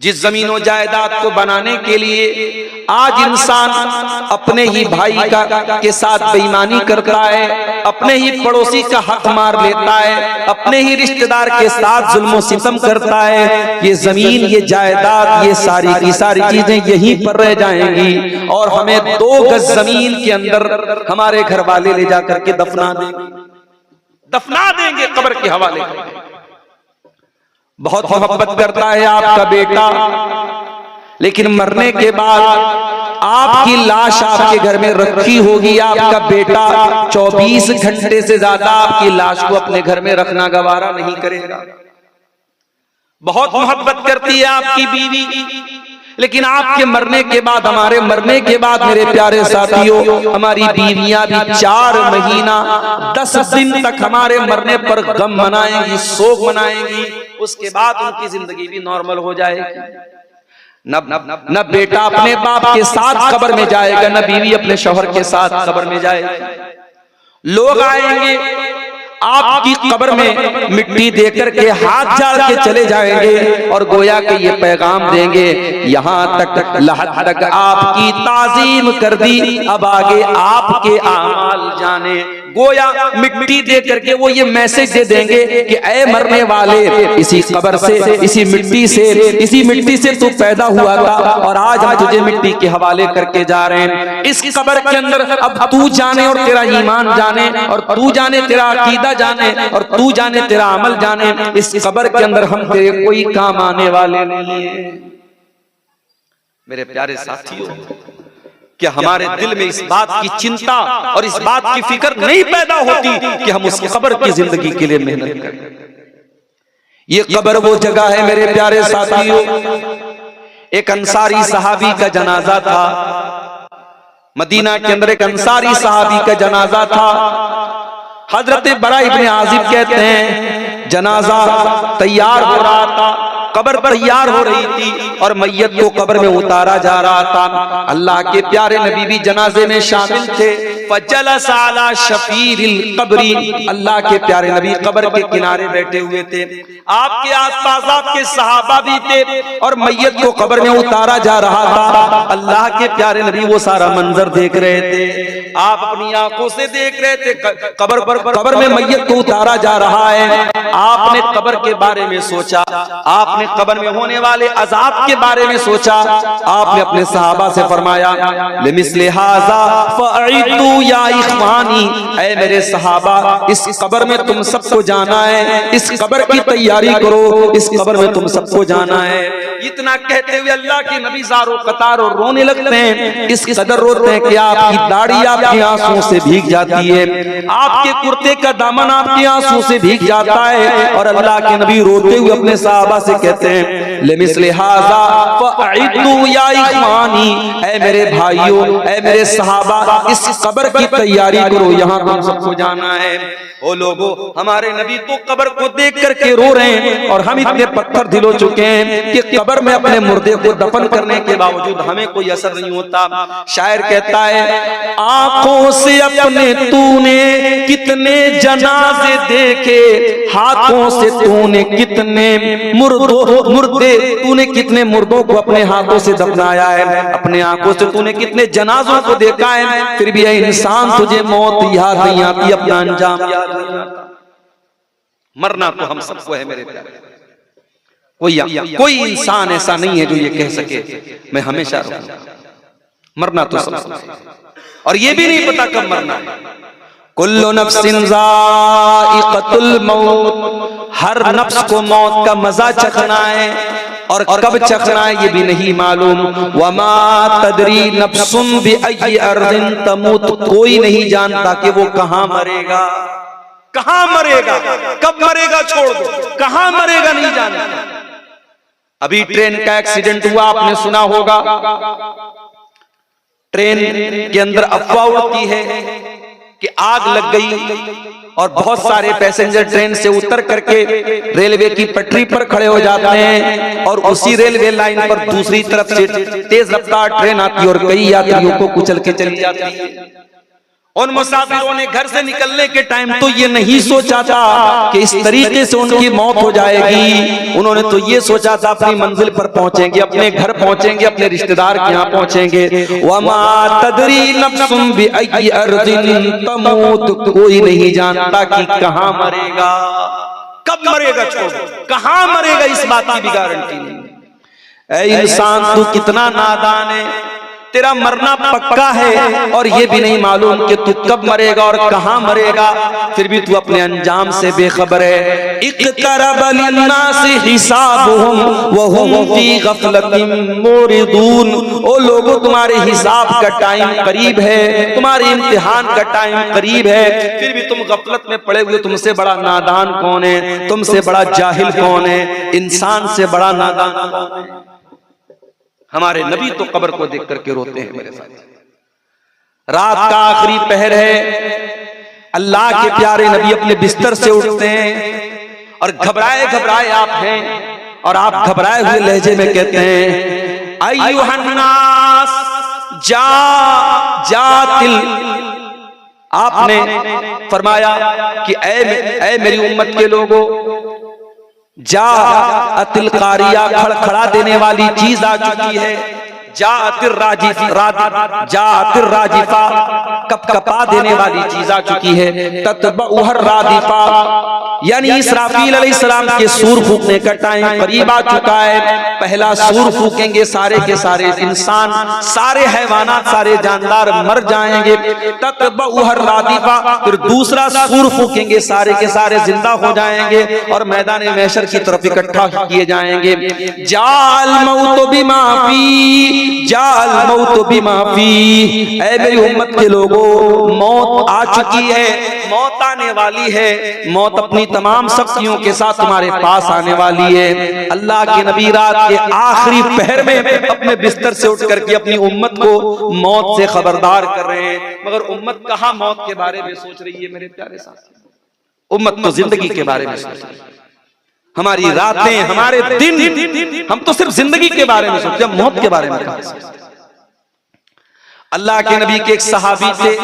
जिस जमीनों जायदाद को बनाने के लिए आज इंसान अपने ही भाई के साथ बेईमानी करता है, अपने ही पड़ोसी का हक मार लेता है, अपने ही रिश्तेदार के साथ जुल्म सितम करता है, ये जमीन, ये जायदाद, ये सारी की सारी चीजें यहीं पर रह जाएंगी और हमें 2 गज जमीन के अंदर हमारे घर वाले ले जाकर के दफना देंगे कब्र के हवाले करके। बहुत मोहब्बत करता है आपका बेटा, लेकिन मरने के बाद आपकी लाश आपके घर में रखी होगी, आपका बेटा 24 घंटे से ज्यादा आपकी लाश को अपने घर में रखना गवारा नहीं करेगा। बहुत मोहब्बत करती है आपकी बीवी, लेकिन आपके मरने के बाद, हमारे मरने के बाद मेरे प्यारे साथियों, हमारी बीवियां भी 4 महीना 10 दिन तक हमारे मरने पर गम मनाएंगी, शोक मनाएंगी। उसके बाद उनकी जिंदगी भी नॉर्मल हो जाएगी। न बेटा अपने बाप के साथ कब्र में जाएगा, न बीवी अपने शौहर के साथ कब्र में जाएगी। लोग आएंगे आपकी कब्र में मिट्टी देकर के हाथ झाड़ के चले जाएंगे और गोया के ये पैगाम देंगे, यहाँ तक लहद तक आपकी ताजीम कर दी, अब आगे आपके आमाल जाने। गोया मिट्टी दे करके वो ये मैसेज दे देंगे कि ऐ मरने वाले, इसी कब्र से, इसी मिट्टी से तू पैदा हुआ था और आज हम तुझे मिट्टी के हवाले करके जा रहे हैं। इस कब्र के अंदर अब तू जाने और तेरा ईमान जाने, और तू जाने तेरा अकीदा जाने, और तू जाने तेरा अमल जाने। इस कब्र के अंदर हम तेरे कोई काम आने वाले नहीं है। मेरे प्यारे साथियों, क्या हमारे दिल में इस बात की चिंता और इस बात की फिक्र नहीं पैदा होती कि हम उस कब्र की जिंदगी के लिए मेहनत करें? ये कब्र वो जगह है मेरे प्यारे साथियों। एक अंसारी सहाबी का जनाजा था, मदीना के अंदर एक अंसारी सहाबी का जनाजा था। हजरत बरा इब्ने आजिब कहते हैं, जनाजा तैयार हो रहा था, कब्र तैयार हो रही थी और मैयत को कब्र में उतारा जा रहा था। अल्लाह के प्यारे नबी भी जनाजे में शामिल थे। फजलस अला शफीरिल कब्री, अल्लाह के प्यारे नबी कब्र के किनारे बैठे हुए थे। आपके आसपास आपके सहाबा भी थे और मैयत को कब्र में उतारा जा रहा था। अल्लाह के प्यारे नबी वो सारा मंजर देख रहे थे, आप अपनी आंखों से देख रहे थे। कब्र में मैयत को उतारा जा रहा है। आपने कब्र के बारे में सोचा, आपने कब्र में होने वाले अजाब के बारे में सोचा। आपने अपने सहाबा से फरमाया, लिमिस्ले हाज़ा फ़अइदू या इख़वानी, ऐ मेरे सहाबा, इस कब्र में तुम सबको जाना है, इस कब्र की तैयारी करो, इस कब्र में तुम सबको जाना है। इतना कहते हुए अल्लाह के नबी ज़ारो कतारो रोने लगते हैं। इस कदर रोते हैं कि आपकी दाढ़ी आपकी आंसुओं से भीग जाती है, आपके कुर्ते का दामन आपके आंसुओं से भीग जाता है। और अल्लाह के नबी रोते हुए अपने सहाबा से कहते हैं, लिमिस्ले हाज़ा फ़अइदू या इख़वानी, ऐ मेरे भाइयों, ऐ मेरे सहाबा, इस कब्र की तैयारी करो, यहाँ तुम सबको जाना है। ओ लोगों, हमारे नबी तो कब्र को देख करके रो रहे हैं और हम इतने पत्थर दिल हो चुके हैं कि कब्र में अपने मुर्दे को दफन करने के बावजूद हमें कोई असर नहीं होता। शायर कहता है, आंखों से अपने तूने कितने जनाजे देखे, हाथों से तूने कितने मुर्दे, तूने कितने मुर्दों को अपने हाथों से दफनाया है, अपने आंखों से तूने कितने जनाजों को देखा है, फिर भी इंसान तुझे मौत याद नहीं आती, अपना अंजाम याद नहीं आता। मरना तो हम सबको है मेरे प्यारे, कोई इंसान ऐसा नहीं है जो ये कह सके मैं हमेशा रहूंगा। मरना तो सबको है, और ये भी नहीं पता कब मरना है। कुल्लु नफ्सिन ज़ाइक़तुल मौत, हर नफ्स को मौत का मजा चखना है, और कब चखना है ये भी नहीं मालूम। वमा तदरी नफ्सुन बिअय्यि अर्दिन तमूत, कोई नहीं जानता कि वो कहाँ मरेगा, कहाँ मरेगा, कब मरेगा छोड़ दो, कहाँ मरेगा नहीं जानता। अभी ट्रेन का एक्सीडेंट हुआ, आपने सुना होगा। ट्रेन के अंदर अफवाह उड़ती है कि आग लग गई और बहुत सारे पैसेंजर ट्रेन से उतर करके रेलवे की पटरी पर खड़े हो जाते हैं, और उसी रेलवे लाइन पर दूसरी तरफ से तेज रफ्तार ट्रेन आती है और कई यात्रियों को कुचल के चली जाती है। उन मुसाफिरों ने घर से निकलने के टाइम तो ये नहीं सोचा था कि इस तरीके से उनकी मौत हो जाएगी। उन्होंने तो ये सोचा था अपनी मंजिल पर पहुंचेंगे, अपने घर पहुंचेंगे, अपने रिश्तेदार के यहाँ पहुंचेंगे। वमा तदरी नफ्सुम बिअय्यि अर्दिन तमूत, कोई नहीं जानता कि कहाँ मरेगा, कब मरेगा, छोड़ कहाँ मरेगा, इस बात की भी गारंटी नहीं। ऐ इंसान तू कितना नादान है, तेरा मरना पक्का है और ये भी नहीं मालूम कि तू कब मरेगा और कहां मरेगा, फिर भी तू अपने अंजाम से बेखबर है। इक़्तरब लिन्नासि हिसाबुहुम व हुम फी गफलतिन मुरिदून, ओ लोगों तुम्हारे हिसाब का टाइम करीब है, तुम्हारे इम्तिहान का टाइम करीब है, फिर भी तुम गफलत में पड़े हुए। तुमसे बड़ा नादान कौन है, तुमसे बड़ा जाहिल कौन है, इंसान से बड़ा नादान कौन है। हमारे नबी तो कब्र को देख करके रोते हैं मेरे साथ। रात का आखिरी पहर है, अल्लाह के प्यारे नबी अपने बिस्तर से उठते हैं और घबराए घबराए आप हैं और आप घबराए हुए लहजे में कहते हैं अय्युहन्नास जातिल। आपने फरमाया कि ऐ मेरी उम्मत के लोगों, जाअतिल कारिया, खड़खड़ा देने वाली चीज आ चुकी है। जाअतिर राजिफा, कपकपा देने वाली चीज आ चुकी है। ततबउहर रादिफा, यानी इसराफील अलैहिस्सलाम के सूर फूकने का टाइम करीब आ चुका है। पहला सूर फूकेंगे, सारे के सारे इंसान, सारे हैवानात, सारे जानदार मर जाएंगे। ततबउहर रादिफा, फिर दूसरा सूर फूकेंगे, सारे के सारे जिंदा हो जाएंगे और मैदान महशर की तरफ इकट्ठा किए जाएंगे। जाल मौत बिमा फी, जाल मौत बिमा फी, ऐ मेरी उम्मत के लोगों, मौत आ चुकी है, मौत आने वाली है, मौत अपनी तमाम शक्तियों के साथ तुम्हारे पास आने वाली है। अल्लाह के नबी रात के आखिरी पहर में अपने बिस्तर से उठ करके अपनी उम्मत को मौत से खबरदार कर रहे हैं। मगर उम्मत कहाँ मौत के बारे में सोच रही है मेरे प्यारे साथी, उम्मत तो जिंदगी के बारे में सोच रही है। हमारी रातें, हमारे दिन, हम तो सिर्फ जिंदगी के बारे में सोचते हैं, मौत के बारे में कहां सोचते। अल्लाह के नबी के एक सहाबी थे,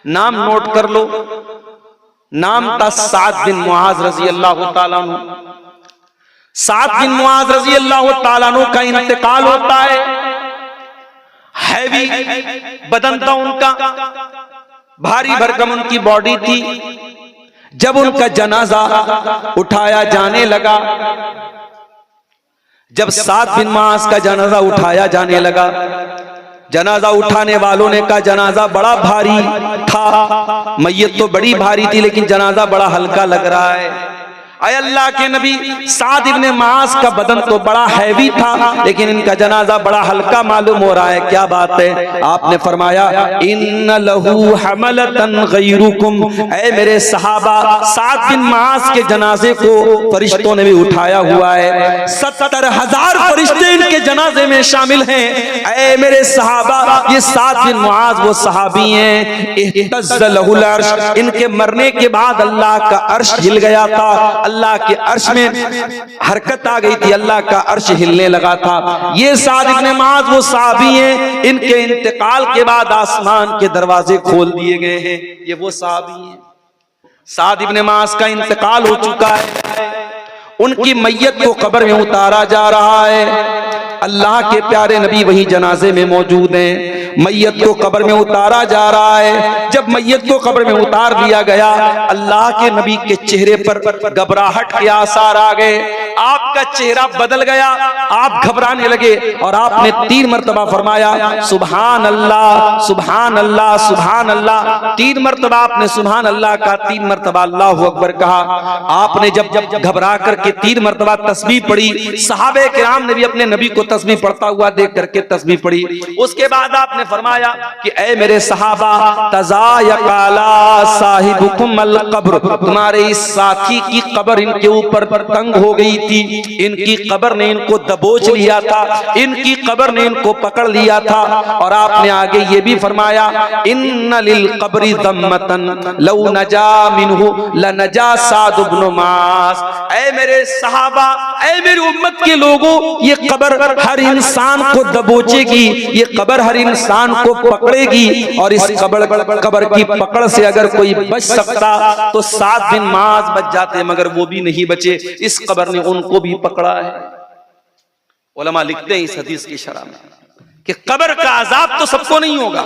नाम नोट कर लो, नाम था साद बिन मुआज रजी अल्लाह ताला अन्हु। साद बिन मुआज रजी अल्लाह ताला अन्हु का इंतकाल होता है। हैवी बदन था उनका, भारी भरकम उनकी बॉडी थी। जब उनका जनाजा उठाया जाने लगा, जब साद बिन मुआज का जनाजा उठाया जाने लगा, जनाजा उठाने वालों ने कहा जनाजा बड़ा भारी था, मैयत तो बड़ी भारी थी लेकिन जनाजा बड़ा हल्का लग रहा है। अय अल्लाह के नबी, साद इब्ने मुआज का बदन तो बड़ा हैवी था लेकिन इनका जनाजा बड़ा हल्का मालूम हो रहा है, क्या बात है? आपने फरमाया इन्न लहू हमलतन गैरुकुम, ऐ मेरे सहाबा, साद बिन मुआज के जनाजे को फरिश्तों ने भी उठाया हुआ है। 70,000 फरिश्ते इनके जनाजे में शामिल हैं। ऐ मेरे सहाबा, ये साद बिन मुआज वो सहाबी हैं, इhtazza लहुल अर्श, इनके मरने के बाद अल्लाह का अर्श हिल गया था, अल्लाह के अर्श में हरकत आ गई थी, अल्लाह का अर्श हिलने लगा था। ये साद इब्ने मुआज वो सहाबी हैं, इनके इंतकाल के बाद आसमान के दरवाजे खोल दिए गए हैं। ये वो सहाबी हैं। साद इब्ने मुआज का इंतकाल हो चुका है, उनकी मैयत को कब्र में उतारा जा रहा है। अल्लाह के प्यारे नबी वही जनाजे में मौजूद हैं। मैयत को कब्र में उतारा जा रहा है। जब मैयत को कब्र में उतार दिया गया, अल्लाह के नबी के चेहरे पर घबराहट के आसार आ गए। आपका चेहरा बदल गया, आप घबराने लगे और आपने 3 मरतबा फरमाया सुभान अल्लाह, सुभान अल्लाह, सुभान अल्लाह। 3 मरतबा आपने सुभान अल्लाह का, 3 मरतबा अल्लाहु अकबर कहा। आपने जब घबरा करके 3 मरतबा तस्बीह पढ़ी, सहाबे किराम ने भी अपने नबी को तस्बीह पढ़ता हुआ देख करके तस्बीह पढ़ी। उसके बाद आपने फरमाया कि ऐ मेरे सहाबा, तज़ायक़ला साहिबुकुम अल क़ब्र, तुम्हारे इस साथी की कब्र इनके ऊपर तंग हो गई थी, इनकी कब्र ने इनको दबोच लिया था, इनकी कब्र ने इनको पकड़ लिया था। और आपने आगे ये भी फरमाया इन्ना लिल क़ब्रि दम्मतन लौ नजा मिन्हु लनजा साद इब्न मुआज। ऐ मेरे सहाबा, ऐ मेरी उम्मत के लोगों, ये कब्र हर इंसान को दबोचेगी, ये कब्र हर इंसान को पकड़ेगी। और इस कब्र की पकड़ से अगर कोई बच सकता तो 7 दिन माज बच जाते, मगर वो भी नहीं बचे। इस कब्र ने उनको भी पकड़ा है। उलमा लिखते हैं इस हदीस की शरह में कि कब्र का अजाब तो सबको नहीं होगा,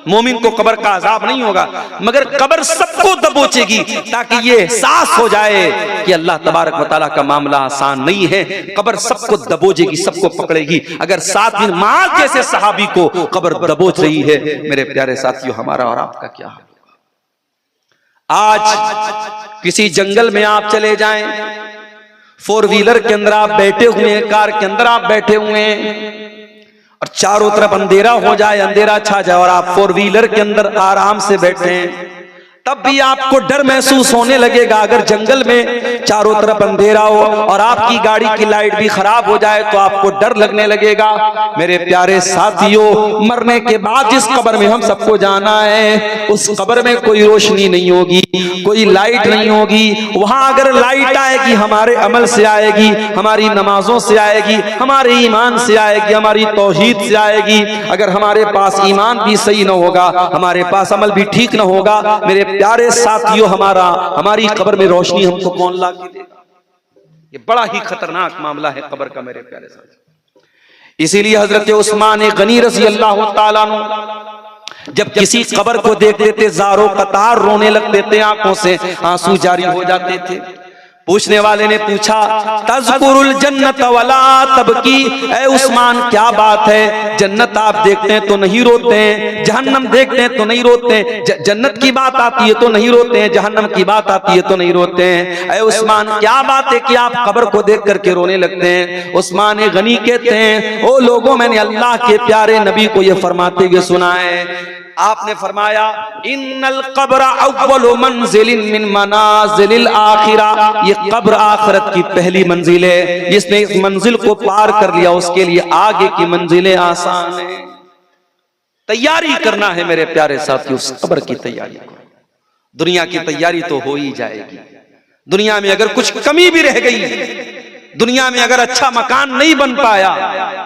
मोमिन को कब्र का अजाब नहीं होगा, मगर कब्र सबको दबोचेगी ताकि ये एहसास हो जाए कि अल्लाह तबारक व तआला का मामला आसान नहीं है। कब्र सबको दबोचेगी, सबको पकड़ेगी। अगर 7 दिन माज जैसे सहाबी को कब्र दबोच रही है, मेरे प्यारे साथियों, हमारा और आपका क्या हाल? आज किसी जंगल में आप चले जाएं, 4 व्हीलर के अंदर आप बैठे हुए हैं, कार के अंदर आप बैठे हुए हैं और चारों तरफ अंधेरा हो जाए, अंधेरा छा जाए और आप 4 व्हीलर के अंदर आराम से बैठे हैं, तब भी आपको डर महसूस होने लगेगा। अगर जंगल में चारों तरफ अंधेरा हो और आपकी गाड़ी की लाइट भी खराब हो जाए तो आपको डर लगने लगेगा। मेरे प्यारे साथियों, मरने के बाद जिस कब्र में हम सबको जाना है, उस कब्र में कोई रोशनी नहीं होगी, कोई लाइट नहीं होगी। वहां अगर लाइट आएगी, हमारे अमल से आएगी, हमारी नमाजों से आएगी, हमारे ईमान से आएगी, हमारी तौहीद से आएगी। अगर हमारे पास ईमान भी सही न होगा, हमारे पास अमल भी ठीक न होगा, मेरे प्यारे साथियों, हमारी कब्र में रोशनी हमको कौन ला के देगा? ये बड़ा ही खतरनाक मामला है कब्र का, मेरे प्यारे साथियों। इसीलिए हजरत उस्मान गनी रज़ी अल्लाह ताला अन्हु जब किसी कब्र को देख लेते, ज़ारो कतार रोने लगते थे, आंखों से आंसू जारी हो जाते थे। पूछने वाले ने पूछा, तज़कुरुल जन्नत वला तबकी, ऐ उस्मान क्या बात है? जन्नत आप देखते हैं तो नहीं रोते हैं, जहन्नम देखते हैं तो नहीं रोते हैं, जन्नत की बात आती है तो नहीं रोते हैं, जहन्नम की बात आती है तो नहीं रोते हैं। ऐ उस्मान क्या बात है कि आप कब्र को देख करके रोने लगते हैं? उस्मान गनी कहते हैं, ओ लोगों, मैंने अल्लाह के प्यारे नबी को यह फरमाते हुए सुना है। आपने फरमाया, इन्नल कब्र अव्वलु मंजिलिन मिन मनाजिलिल आखिरा, ये कब्र आखिरत की पहली मंजिल है। जिसने इस मंजिल को पार कर लिया उसके लिए आगे की मंजिलें आसान है। तैयारी करना है मेरे प्यारे साथियों, उस कब्र की तैयारी। दुनिया की तैयारी तो हो ही जाएगी। दुनिया में अगर कुछ कमी भी रह गई, दुनिया में अगर अच्छा मकान नहीं बन पाया,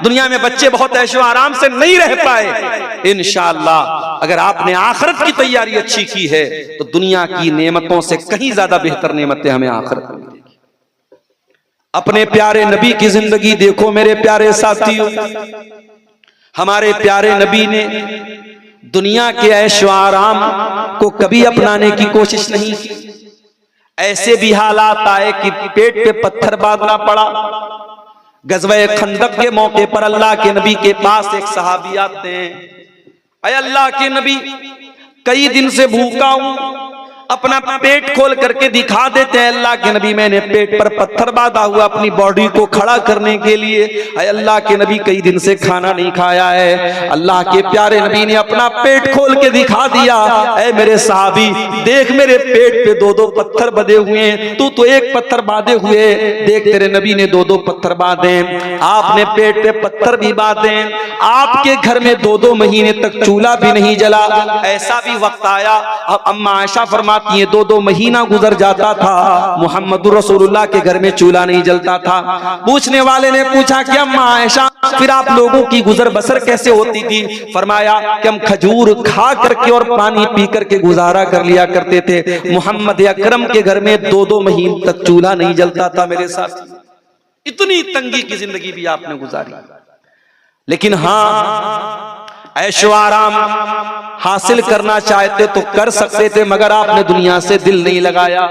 दुनिया में बच्चे बहुत ऐशो आराम से नहीं रह पाए, इंशाअल्लाह अगर आपने आखिरत की तैयारी अच्छी की है तो दुनिया की नेमतों से कहीं ज्यादा बेहतर नेमतें हमें आखिरत में मिलेगी। अपने प्यारे नबी की जिंदगी देखो मेरे प्यारे साथियों। हमारे प्यारे नबी ने दुनिया के ऐशो आराम को कभी अपनाने की कोशिश नहीं की। ऐसे भी हालात आए कि पेट पे पत्थर बांधना पड़ा। गज़वे खंदक के मौके पर अल्लाह के नबी के पास एक सहाबी आते हैं, अय अल्लाह के नबी, कई दिन से भूखा हूं, अपना पेट खोल करके दिखा देते हैं। अल्लाह के नबी, मैंने पेट पर पत्थर बांधा हुआ अपनी बॉडी को खड़ा करने के लिए। अय अल्लाह के नबी, कई दिन से खाना नहीं खाया है। अल्लाह के प्यारे नबी ने अपना पेट खोल के दिखा दिया, ऐ मेरे सहाबी, देख मेरे पेट पे 2-2 पत्थर बंधे हुए हैं, तू तो एक पत्थर बांधे हुए, देख तेरे नबी ने 2-2 पत्थर बांधे। आपने पेट पे पत्थर भी बांधे, आपके घर में 2-2 महीने तक चूल्हा भी नहीं जला। ऐसा भी वक्त आया, अब अम्मा आयशा फरमा 2-2 महीना गुजर जाता था, मुहम्मदुर रसूलुल्लाह के घर में चूल्हा नहीं जलता था। पूछने वाले ने पूछा कि अम्मा आयशा, फिर आप लोगों की गुजर बसर कैसे होती थी? फरमाया कि हम खजूर खा करके और पानी पी करके गुजारा कर लिया करते थे। मुहम्मद अकरम के घर में 2-2 महीने तक चूल्हा नहीं जलता था। मेरे साथ इतनी तंगी की जिंदगी भी आपने गुजारी, लेकिन हाँ, ऐशो आराम हासिल करना चाहते तो कर सकते थे, मगर आपने दुनिया से दिल नहीं लगाया।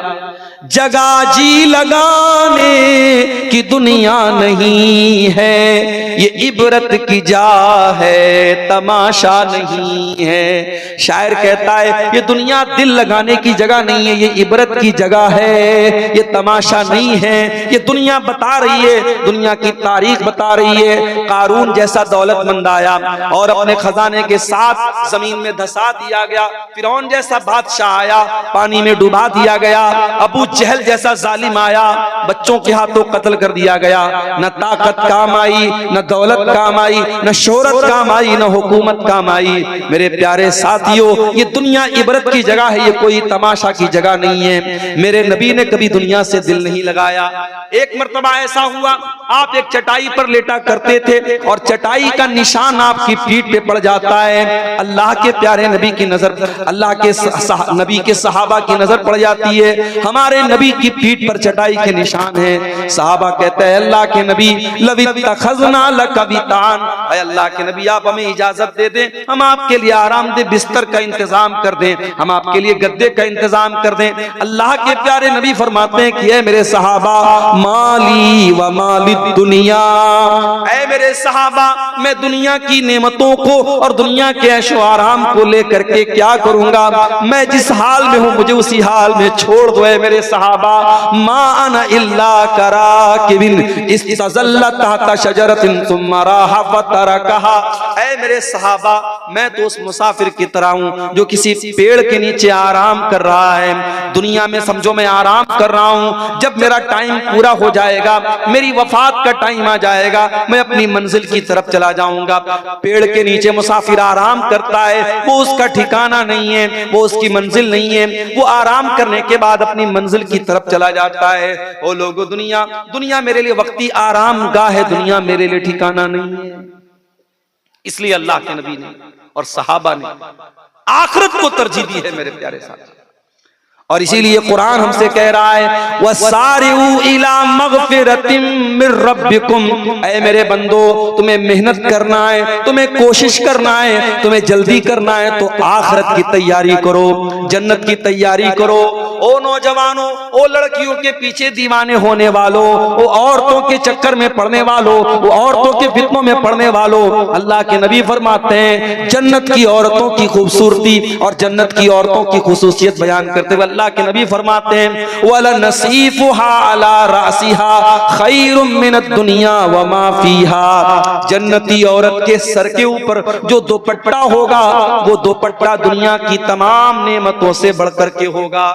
जगा जी लगाने की दुनिया नहीं है, ये इबरत की जा है, तमाशा नहीं है। शायर कहता है, ये दुनिया दिल लगाने की जगह नहीं है, ये इबरत की जगह है, ये तमाशा नहीं है। ये दुनिया बता रही है, दुनिया की तारीख बता रही है। कारून जैसा दौलतमंद आया और अपने खजाने के साथ जमीन में धसा दिया गया। फिरौन जैसा बादशाह आया, पानी में डुबा दिया गया। अबू जहल जैसा जालिम आया, बच्चों के हाथों कत्ल कर दिया गया। न ताकत काम आई, न दौलत काम आई, न शोहरत काम आई, न हुकूमत काम आई। मेरे प्यारे साथियों, ये दुनिया इबरत की जगह है, ये कोई तमाशा की जगह नहीं है। मेरे नबी ने कभी दुनिया से दिल नहीं लगाया। एक मर्तबा ऐसा हुआ, आप एक चटाई पर लेटा करते थे और चटाई का निशान आपकी पीठ पे पड़ जाता है। अल्लाह के प्यारे नबी की नजर, अल्लाह के नबी के सहाबा की नजर पड़ जाती है, हमारे नबी की पीठ पर चटाई के निशान है। सहाबा कहते हैं अल्लाह के नबी लवित्तखज़ना लकवितान, अल्लाह के नबी आप हमें इजाजत दे दें, हम आपके लिए आरामदेह बिस्तर का इंतजाम कर दें, हम आपके लिए गद्दे का इंतजाम कर दें। अल्लाह के प्यारे नबी फरमाते हैं कि ऐ मेरे सहाबा माली व माली दुनिया, ऐ मेरे सहाबा मैं दुनिया की नेमतों को और दुनिया के ऐशो आराम को लेकर के क्या करूंगा, मैं जिस हाल में हूं मुझे उसी हाल में छोड़ दो। ऐ मेरे सहाबा मा अना इल्ला कराकिबिन इस्तज़ल्ला तहता शजरतिन सुम्मा राहा फतरकहा, ऐ मेरे सहाबा मैं तो उस मुसाफिर की तरह हूं जो किसी पेड़ के नीचे आराम कर रहा है। दुनिया में समझो मैं आराम कर रहा हूं, जब मेरा टाइम पूरा हो जाएगा, मेरी वफात का टाइम आ जाएगा, मैं अपनी मंजिल की तरफ चला जाऊंगा। पेड़ के नीचे मुसाफिर आराम करता है, वो उसका ठिकाना नहीं है, वो उसकी मंजिल नहीं है, वो आराम करने के बाद अपनी मंजिल की तरफ चला जाता है। ओ लोगों, दुनिया मेरे लिए वक्ती आराम गाह है, दुनिया मेरे लिए ठिकाना नहीं है। इसलिए अल्लाह के नबी ने और सहाबा ने आखिरत को तरजीह दी है मेरे प्यारे साथ। और इसीलिए कुरान हमसे कह रहा है वसारिउ इला मगफिरतिम मिर रब्बिकुम, ऐ मेरे बंदो तुम्हें मेहनत करना है, तुम्हें कोशिश करना है, तुम्हें जल्दी करना है तो आखिरत की तैयारी करो, जन्नत की तैयारी करो। ओ नौजवानों, ओ लड़कियों के पीछे दीवाने होने वालों, ओ औरतों के चक्कर में पड़ने वालों, वो औरतों के फितनों में पड़ने वालों, अल्लाह के नबी फरमाते हैं जन्नत की औरतों की खूबसूरती और जन्नत की औरतों की खुसूसियत बयान करते हुए अल्लाह के नबी फरमाते हैं वला नसीफुहा अला रासिहा खैरुम मिनद दुनिया व मा फीहा, जन्नती औरत के सर के ऊपर जो दुपट्टा होगा वो दुपट्टा दुनिया की तमाम नेमतों से बढ़कर के होगा।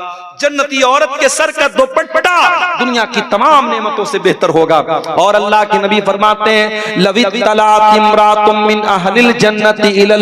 जन्नती औरत के सर का दुपट्टा दुनिया की तमाम नेमतों से बेहतर होगा। और अल्लाह के नबी फरमाते हैं लवित्तलात इम्रातुम मिन अहलिल जन्नति इलल